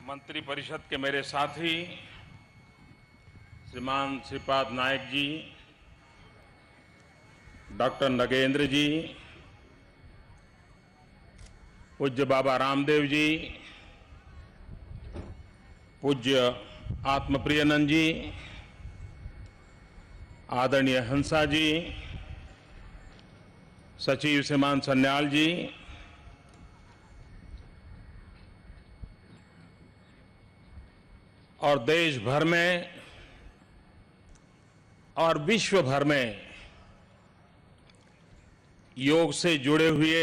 मंत्रिपरिषद के मेरे साथी श्रीमान श्रीपाद नायक जी, डॉक्टर नगेंद्र जी, पूज्य बाबा रामदेव जी, पूज्य आत्मप्रियनंद जी, आदरणीय हंसा जी, सचिव श्रीमान सन्याल जी, और देश भर में और विश्व भर में योग से जुड़े हुए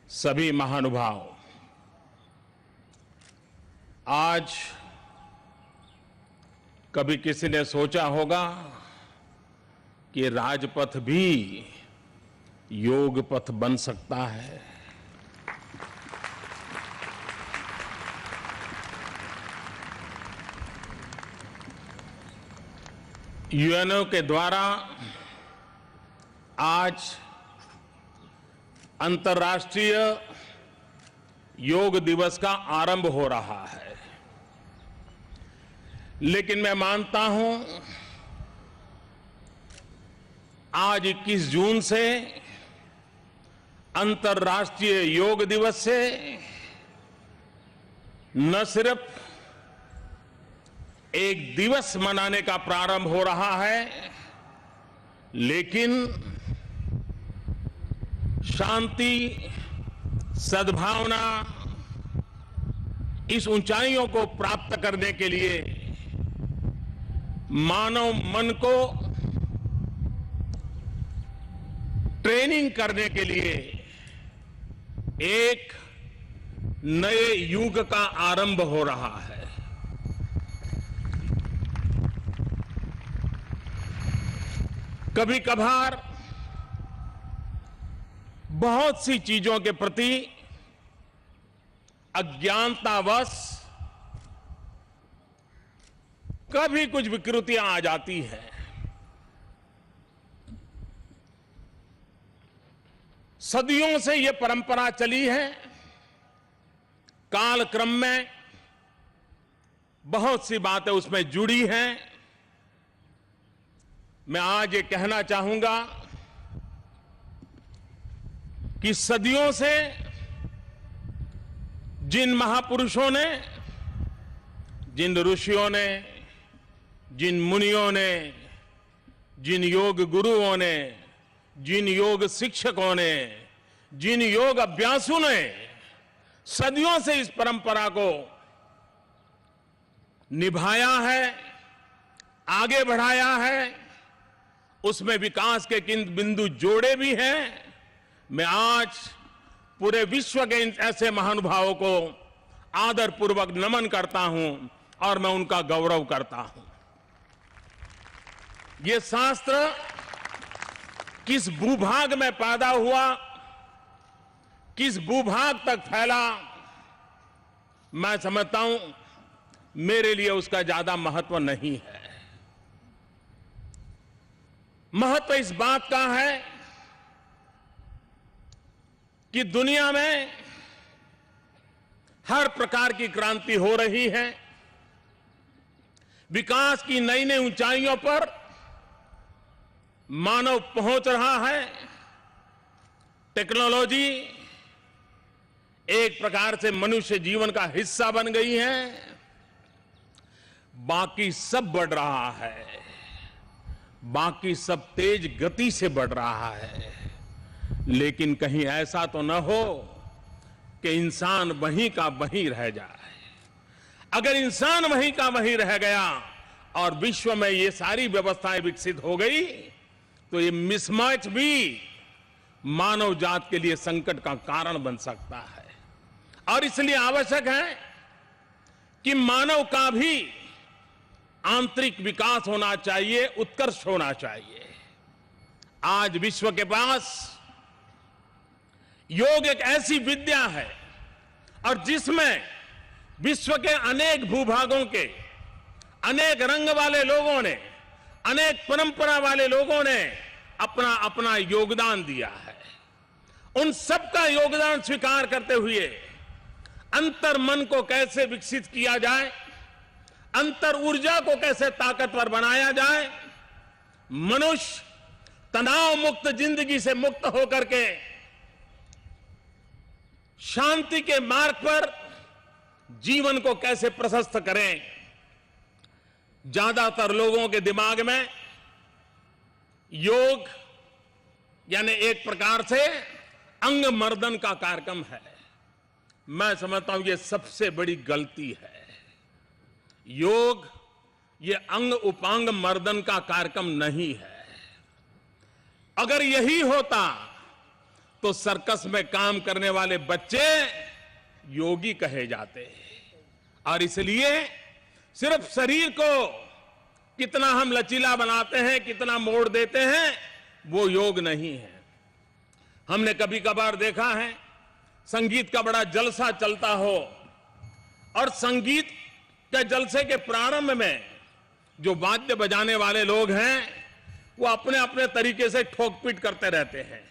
सभी महानुभाव, आज कभी किसी ने सोचा होगा कि राजपथ भी योग पथ बन सकता है। यूएनओ के द्वारा आज अंतर्राष्ट्रीय योग दिवस का आरंभ हो रहा है, लेकिन मैं मानता हूं आज 21 जून से अंतर्राष्ट्रीय योग दिवस से न सिर्फ एक दिवस मनाने का प्रारंभ हो रहा है, लेकिन शांति, सद्भावना, इस ऊंचाइयों को प्राप्त करने के लिए मानव मन को ट्रेनिंग करने के लिए एक नए युग का आरंभ हो रहा है। कभी कभार बहुत सी चीजों के प्रति अज्ञानतावश कभी कुछ विकृतियां आ जाती हैं। सदियों से यह परंपरा चली है, कालक्रम में बहुत सी बातें उसमें जुड़ी हैं। मैं आज ये कहना चाहूंगा कि सदियों से जिन महापुरुषों ने, जिन ऋषियों ने, जिन मुनियों ने, जिन योग गुरुओं ने, जिन योग शिक्षकों ने, जिन योग अभ्यासुओं ने सदियों से इस परंपरा को निभाया है, आगे बढ़ाया है, उसमें विकास के किन बिंदु जोड़े भी हैं, मैं आज पूरे विश्व के ऐसे महानुभावों को आदरपूर्वक नमन करता हूं और मैं उनका गौरव करता हूं। ये शास्त्र किस भूभाग में पैदा हुआ, किस भूभाग तक फैला, मैं समझता हूं मेरे लिए उसका ज्यादा महत्व नहीं है। महत्व इस बात का है कि दुनिया में हर प्रकार की क्रांति हो रही है, विकास की नई नई ऊंचाइयों पर मानव पहुंच रहा है। टेक्नोलॉजी एक प्रकार से मनुष्य जीवन का हिस्सा बन गई है, बाकी सब बढ़ रहा है, बाकी सब तेज गति से बढ़ रहा है, लेकिन कहीं ऐसा तो न हो कि इंसान वहीं का वहीं रह जाए। अगर इंसान वहीं का वहीं रह गया और विश्व में ये सारी व्यवस्थाएं विकसित हो गई तो ये मिसमैच भी मानव जात के लिए संकट का कारण बन सकता है। और इसलिए आवश्यक है कि मानव का भी आंतरिक विकास होना चाहिए, उत्कर्ष होना चाहिए। आज विश्व के पास योग एक ऐसी विद्या है और जिसमें विश्व के अनेक भूभागों के अनेक रंग वाले लोगों ने, अनेक परंपरा वाले लोगों ने अपना अपना योगदान दिया है। उन सबका योगदान स्वीकार करते हुए अंतर मन को कैसे विकसित किया जाए, अंतर ऊर्जा को कैसे ताकतवर बनाया जाए, मनुष्य तनाव मुक्त जिंदगी से मुक्त होकर के शांति के मार्ग पर जीवन को कैसे प्रशस्त करें। ज्यादातर लोगों के दिमाग में योग यानी एक प्रकार से अंग मर्दन का कार्यक्रम है। मैं समझता हूं ये सबसे बड़ी गलती है। योग ये अंग उपांग मर्दन का कार्यक्रम नहीं है। अगर यही होता तो सर्कस में काम करने वाले बच्चे योगी कहे जाते हैं। और इसलिए सिर्फ शरीर को कितना हम लचीला बनाते हैं, कितना मोड़ देते हैं, वो योग नहीं है। हमने कभी कभार देखा है संगीत का बड़ा जलसा चलता हो और संगीत के जलसे के प्रारंभ में जो वाद्य बजाने वाले लोग हैं वो अपने अपने तरीके से ठोक पीट करते रहते हैं।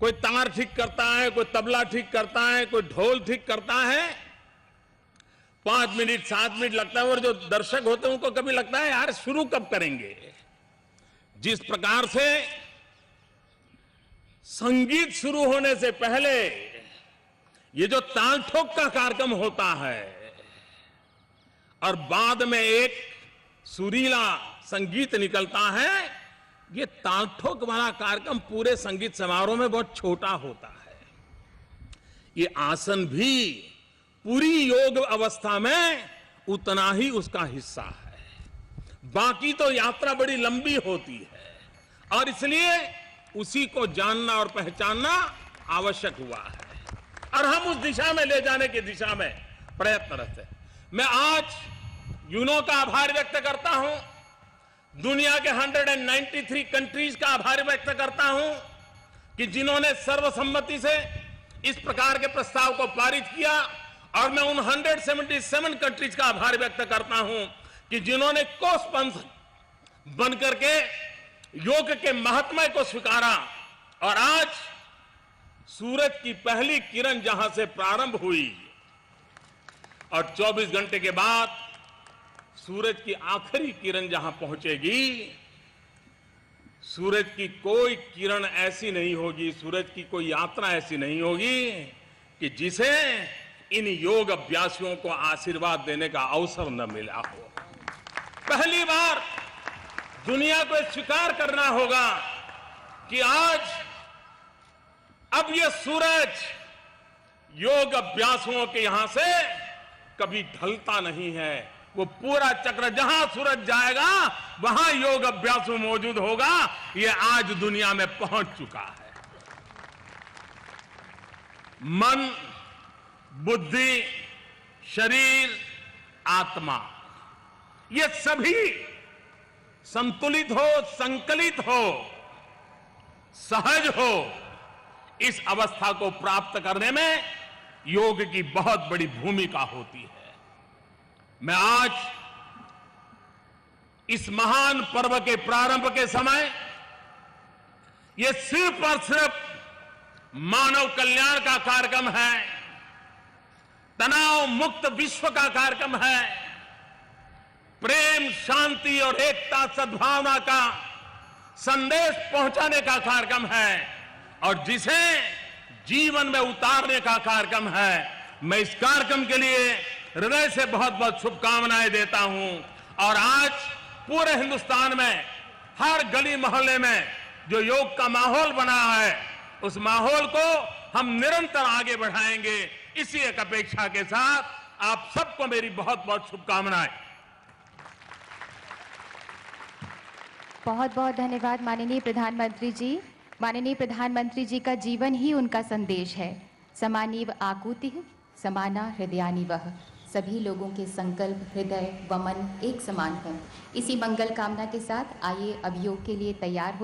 कोई तार ठीक करता है, कोई तबला ठीक करता है, कोई ढोल ठीक करता है। 5 मिनट 7 मिनट लगता है और जो दर्शक होते हैं उनको कभी लगता है यार शुरू कब करेंगे। जिस प्रकार से संगीत शुरू होने से पहले ये जो ताल ठोक का कार्यक्रम होता है और बाद में एक सुरीला संगीत निकलता है, ये ताल ठोक वाला कार्यक्रम पूरे संगीत समारोह में बहुत छोटा होता है। ये आसन भी पूरी योग अवस्था में उतना ही उसका हिस्सा है। बाकी तो यात्रा बड़ी लंबी होती है और इसलिए उसी को जानना और पहचानना आवश्यक हुआ है और हम उस दिशा में ले जाने की दिशा में प्रयत्नरत हैं। मैं आज यूनो का आभार व्यक्त करता हूं, दुनिया के 193 कंट्रीज का आभार व्यक्त करता हूं कि जिन्होंने सर्वसम्मति से इस प्रकार के प्रस्ताव को पारित किया और मैं उन 177 कंट्रीज का आभार व्यक्त करता हूं कि जिन्होंने को-स्पॉन्सर बनकर के योग के महात्म्य को स्वीकारा और आज सूरज की पहली किरण जहां से प्रारंभ हुई और 24 घंटे के बाद सूरज की आखिरी किरण जहां पहुंचेगी, सूरज की कोई किरण ऐसी नहीं होगी, सूरज की कोई यात्रा ऐसी नहीं होगी कि जिसे इन योग अभ्यासियों को आशीर्वाद देने का अवसर न मिला हो। पहली बार दुनिया को स्वीकार करना होगा कि आज अब ये सूरज योग अभ्यासियों के यहां से कभी ढलता नहीं है। वो पूरा चक्र जहां सूरज जाएगा वहां योग अभ्यास मौजूद होगा। ये आज दुनिया में पहुंच चुका है। मन, बुद्धि, शरीर, आत्मा, ये सभी संतुलित हो, संकलित हो, सहज हो, इस अवस्था को प्राप्त करने में योग की बहुत बड़ी भूमिका होती है। मैं आज इस महान पर्व के प्रारंभ के समय ये सिर्फ और सिर्फ मानव कल्याण का कार्यक्रम है, तनाव मुक्त विश्व का कार्यक्रम है, प्रेम, शांति और एकता, सद्भावना का संदेश पहुंचाने का कार्यक्रम है और जिसे जीवन में उतारने का कार्यक्रम है। मैं इस कार्यक्रम के लिए हृदय से बहुत बहुत शुभकामनाएं देता हूं और आज पूरे हिंदुस्तान में हर गली मोहल्ले में जो योग का माहौल बना है उस माहौल को हम निरंतर आगे बढ़ाएंगे। इसी एक अपेक्षा के साथ आप सबको मेरी बहुत बहुत शुभकामनाएं। बहुत बहुत धन्यवाद माननीय प्रधानमंत्री जी। माननीय प्रधानमंत्री जी का जीवन ही उनका संदेश है। समानीव आकूतिः समाना हृदयानिवः। सभी लोगों के संकल्प, हृदय व मन एक समान हों। इसी मंगल कामना के साथ आइए अब योग के लिए तैयार हो